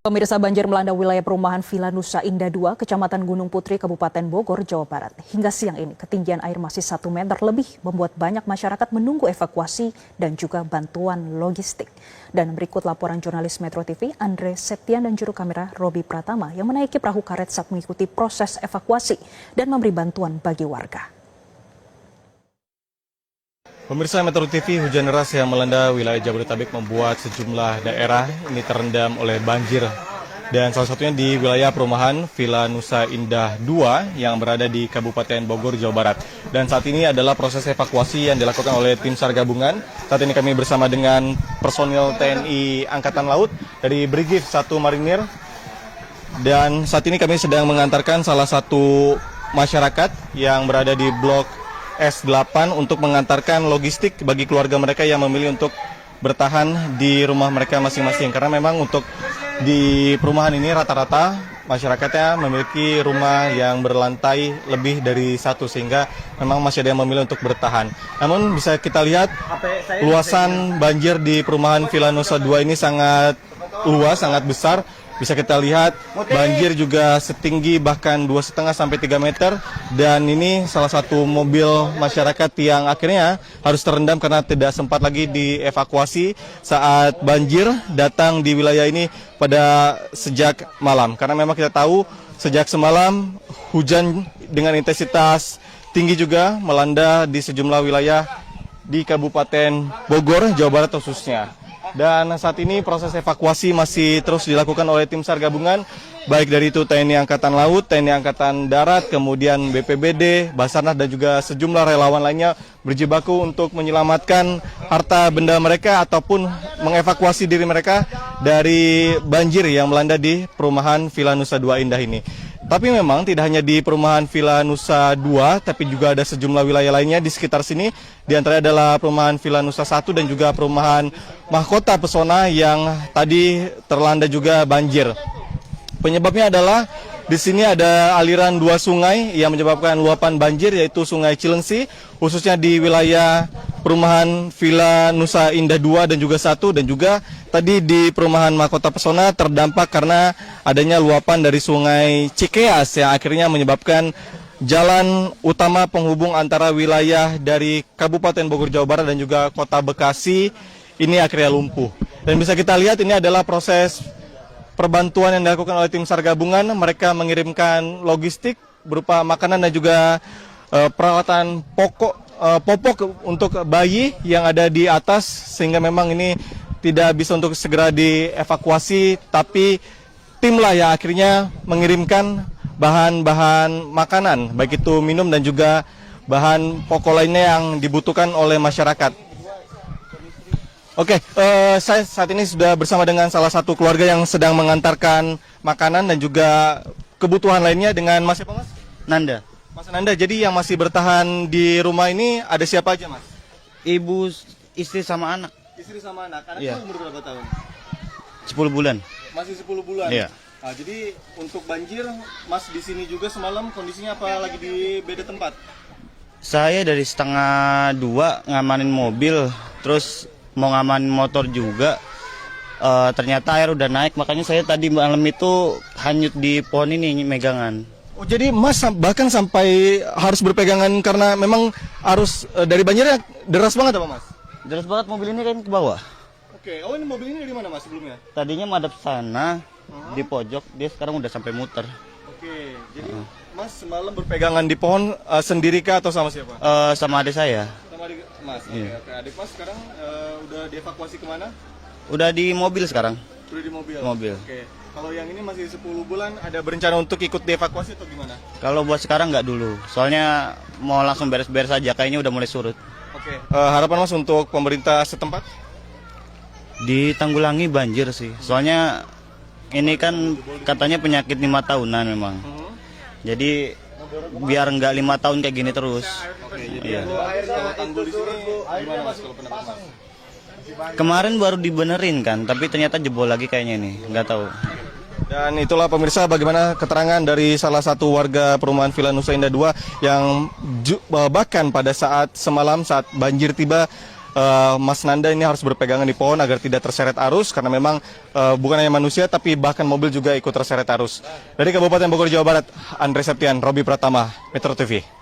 Pemirsa, banjir melanda wilayah perumahan Villa Nusa Indah 2, Kecamatan Gunung Putri, Kabupaten Bogor, Jawa Barat. Hingga siang ini, ketinggian air masih 1 meter lebih, membuat banyak masyarakat menunggu evakuasi dan juga bantuan logistik. Dan berikut laporan jurnalis Metro TV, Andre Septian dan juru kamera Robi Pratama yang menaiki perahu karet saat mengikuti proses evakuasi dan memberi bantuan bagi warga. Pemirsa Metro TV, hujan deras yang melanda wilayah Jabodetabek membuat sejumlah daerah ini terendam oleh banjir. Dan salah satunya di wilayah perumahan Villa Nusa Indah 2 yang berada di Kabupaten Bogor, Jawa Barat. Dan saat ini adalah proses evakuasi yang dilakukan oleh tim SAR gabungan. Saat ini kami bersama dengan personil TNI Angkatan Laut dari Brigif 1 Marinir. Dan saat ini kami sedang mengantarkan salah satu masyarakat yang berada di blok S8 untuk mengantarkan logistik bagi keluarga mereka yang memilih untuk bertahan di rumah mereka masing-masing. Karena memang untuk di perumahan ini rata-rata masyarakatnya memiliki rumah yang berlantai lebih dari satu, sehingga memang masih ada yang memilih untuk bertahan. Namun bisa kita lihat luasan banjir di perumahan Villa Nusa 2 ini sangat luas, sangat besar. Bisa kita lihat banjir juga setinggi bahkan 2,5 sampai 3 meter. Dan ini salah satu mobil masyarakat yang akhirnya harus terendam karena tidak sempat lagi dievakuasi saat banjir datang di wilayah ini pada sejak malam. Karena memang kita tahu sejak semalam hujan dengan intensitas tinggi juga melanda di sejumlah wilayah di Kabupaten Bogor, Jawa Barat khususnya. Dan saat ini proses evakuasi masih terus dilakukan oleh tim SAR gabungan, baik dari itu TNI Angkatan Laut, TNI Angkatan Darat, kemudian BPBD, Basarnas dan juga sejumlah relawan lainnya berjibaku untuk menyelamatkan harta benda mereka ataupun mengevakuasi diri mereka dari banjir yang melanda di perumahan Villa Nusa 2 Indah ini. Tapi memang tidak hanya di perumahan Villa Nusa 2, tapi juga ada sejumlah wilayah lainnya di sekitar sini. Di antaranya adalah perumahan Villa Nusa 1 dan juga perumahan Mahkota Pesona yang tadi terlanda juga banjir. Penyebabnya adalah di sini ada aliran dua sungai yang menyebabkan luapan banjir, yaitu Sungai Cilengsi, khususnya di wilayah perumahan Villa Nusa Indah 2 dan juga 1, dan juga tadi di perumahan Mahkota Pesona terdampak karena adanya luapan dari Sungai Cikeas yang akhirnya menyebabkan jalan utama penghubung antara wilayah dari Kabupaten Bogor, Jawa Barat dan juga Kota Bekasi ini akhirnya lumpuh. Dan bisa kita lihat ini adalah proses perbantuan yang dilakukan oleh tim SAR gabungan. Mereka mengirimkan logistik berupa makanan dan juga peralatan popok untuk bayi yang ada di atas, sehingga memang ini tidak bisa untuk segera dievakuasi, tapi timlah yang akhirnya mengirimkan bahan-bahan makanan, baik itu minum dan juga bahan pokok lainnya yang dibutuhkan oleh masyarakat. Oke, saya saat ini sudah bersama dengan salah satu keluarga yang sedang mengantarkan makanan dan juga kebutuhan lainnya dengan Mas siapa, Mas? Nanda. Mas Nanda, jadi yang masih bertahan di rumah ini ada siapa aja, Mas? Ibu, istri sama anak. Istri sama anak. Anaknya Iya. umur berapa tahun? 10 bulan. Masih 10 bulan? Iya. Nah, jadi untuk banjir, Mas di sini juga semalam kondisinya apa, lagi di beda tempat? Saya dari 1:30 ngamanin mobil, terus mau ngamanin motor juga. Ternyata air udah naik, makanya saya tadi malam itu hanyut di pohon ini megangan. Oh, jadi Mas bahkan sampai harus berpegangan karena memang arus dari banjirnya deras banget apa, Mas? Deras banget, mobil ini kan ke bawah. Oke, oh ini mobil ini dari mana, Mas, sebelumnya? Tadinya madep sana, di pojok, dia sekarang udah sampai muter. Oke, jadi Mas semalam berpegangan di pohon sendiri kah atau sama siapa? Sama adik saya. Sama adik Mas. Iya. Oke, adik Mas sekarang udah dievakuasi kemana? Udah di mobil sekarang. Udah di mobil. Mobil. Oke. Kalau yang ini masih 10 bulan, ada berencana untuk ikut dievakuasi atau gimana? Kalau buat sekarang nggak dulu, soalnya mau langsung beres-beres aja, kayaknya udah mulai surut. Oke. Harapan Mas untuk pemerintah setempat? Ditanggulangi banjir sih, soalnya ini kan katanya penyakit 5 tahunan memang. Jadi biar nggak 5 tahun kayak gini terus. Oke, jadi Iya. kalau tanggul di sini gimana, Mas, kalau pendapat Mas? Kemarin baru dibenerin kan, tapi ternyata jebol lagi kayaknya ini, nggak tahu. Dan itulah pemirsa bagaimana keterangan dari salah satu warga perumahan Villa Nusa Indah 2 yang bahkan pada saat semalam saat banjir tiba Mas Nanda ini harus berpegangan di pohon agar tidak terseret arus karena memang bukan hanya manusia tapi bahkan mobil juga ikut terseret arus. Dari Kabupaten Bogor, Jawa Barat, Andre Septian, Robi Pratama, Metro TV.